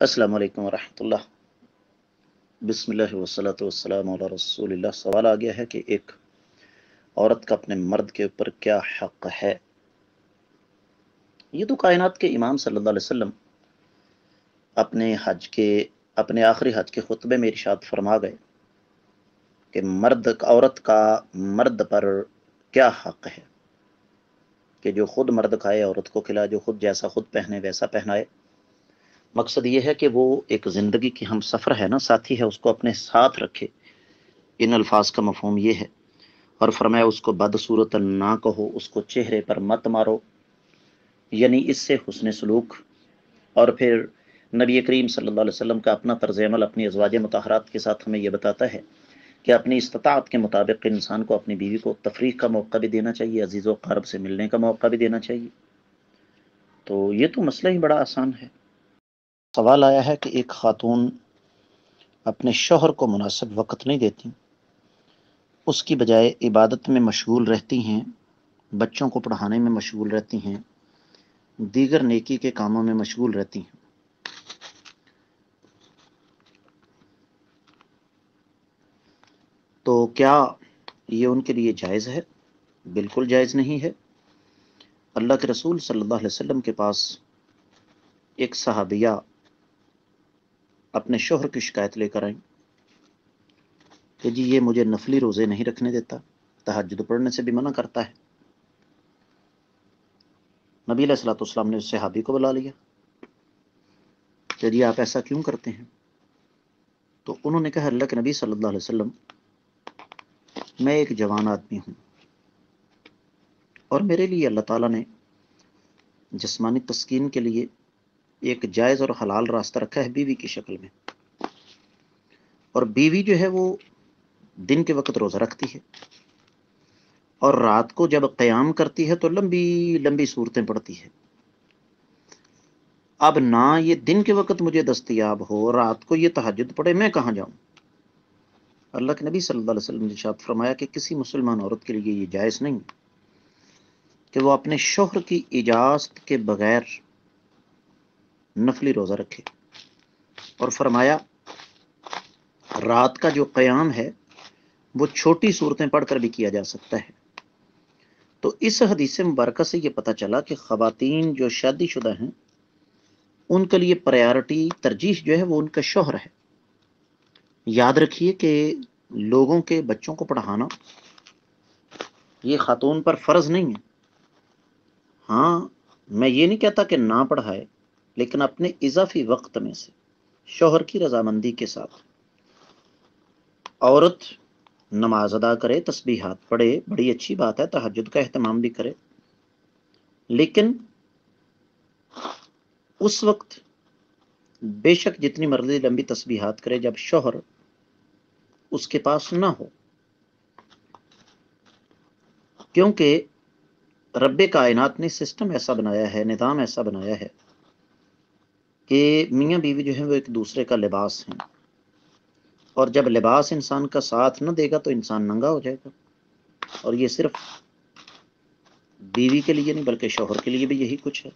السلام علیکم ورحمۃ اللہ۔ بسم اللہ والصلاۃ والسلام علی رسول اللہ۔ سوال آ گیا ہے کہ ایک عورت کا اپنے مرد کے اوپر کیا حق ہے؟ یہ تو کائنات کے امام صلی اللہ علیہ وسلم اپنے آخری حج کے خطبے میں ارشاد فرما گئے کہ عورت کا مرد پر کیا حق ہے کہ جو خود مرد کھائے عورت کو کھلائے، جو خود جیسا خود پہنے ویسا پہنائے۔ مقصد یہ ہے کہ وہ ایک زندگی کی ہم سفر ہے نا، ساتھی ہے، اس کو اپنے ساتھ رکھے۔ ان الفاظ کا مفہوم یہ ہے، اور فرمایا اس کو بدصورت نہ کہو، اس کو چہرے پر مت مارو، یعنی اس سے حسن سلوک۔ اور پھر نبی کریم صلی اللہ علیہ وسلم کا اپنا طرز عمل اپنی ازواج مطہرات کے ساتھ ہمیں یہ بتاتا ہے کہ اپنی استطاعت کے مطابق انسان کو اپنی بیوی کو تفریح کا موقع بھی دینا چاہیے، عزیز و اقارب سے ملنے کا موقع بھی دینا چاہیے۔ تو یہ تو مسئلہ ہی بڑا آسان ہے۔ سوال آیا ہے کہ ایک خاتون اپنے شوہر کو مناسب وقت نہیں دیتی، اس کی بجائے عبادت میں مشغول رہتی ہیں، بچوں کو پڑھانے میں مشغول رہتی ہیں، دیگر نیکی کے کاموں میں مشغول رہتی ہیں، تو کیا یہ ان کے لیے جائز ہے؟ بالکل جائز نہیں ہے۔ اللہ کے رسول صلی اللہ علیہ وسلم کے پاس ایک صحابیہ اپنے شوہر کی شکایت لے کر آئیں کہ جی یہ مجھے نفلی روزے نہیں رکھنے دیتا، تہجد پڑھنے سے بھی منع کرتا ہے۔ نبی علیہ الصلوۃ والسلام نے اس صحابی کو بلا لیا کہ جی آپ ایسا کیوں کرتے ہیں؟ تو انہوں نے کہا اللہ کے نبی صلی اللہ علیہ وسلم، میں ایک جوان آدمی ہوں اور میرے لیے اللہ تعالیٰ نے جسمانی تسکین کے لیے ایک جائز اور حلال راستہ رکھا ہے بیوی کی شکل میں، اور بیوی جو ہے وہ دن کے وقت روزہ رکھتی ہے اور رات کو جب قیام کرتی ہے تو لمبی لمبی صورتیں پڑھتی ہے۔ اب نہ یہ دن کے وقت مجھے دستیاب ہو، رات کو یہ تہجد پڑھے، میں کہاں جاؤں؟ اللہ کے نبی صلی اللہ علیہ وسلم نے ارشاد فرمایا کہ کسی مسلمان عورت کے لیے یہ جائز نہیں کہ وہ اپنے شوہر کی اجازت کے بغیر نفلی روزہ رکھے، اور فرمایا رات کا جو قیام ہے وہ چھوٹی صورتیں پڑھ کر بھی کیا جا سکتا ہے۔ تو اس حدیث مبارکہ سے یہ پتہ چلا کہ خواتین جو شادی شدہ ہیں ان کے لیے پرائیورٹی ترجیح جو ہے وہ ان کا شوہر ہے۔ یاد رکھیے کہ لوگوں کے بچوں کو پڑھانا یہ خاتون پر فرض نہیں ہے۔ ہاں، میں یہ نہیں کہتا کہ نہ پڑھائے، لیکن اپنے اضافی وقت میں سے شوہر کی رضامندی کے ساتھ عورت نماز ادا کرے، تسبیحات پڑھے، بڑی اچھی بات ہے، تہجد کا اہتمام بھی کرے، لیکن اس وقت بے شک جتنی مرضی لمبی تسبیحات کرے جب شوہر اس کے پاس نہ ہو، کیونکہ رب کائنات نے سسٹم ایسا بنایا ہے، نظام ایسا بنایا ہے کہ میاں بیوی جو ہیں وہ ایک دوسرے کا لباس ہیں، اور جب لباس انسان کا ساتھ نہ دے گا تو انسان ننگا ہو جائے گا۔ اور یہ صرف بیوی کے لیے نہیں بلکہ شوہر کے لیے بھی یہی کچھ ہے۔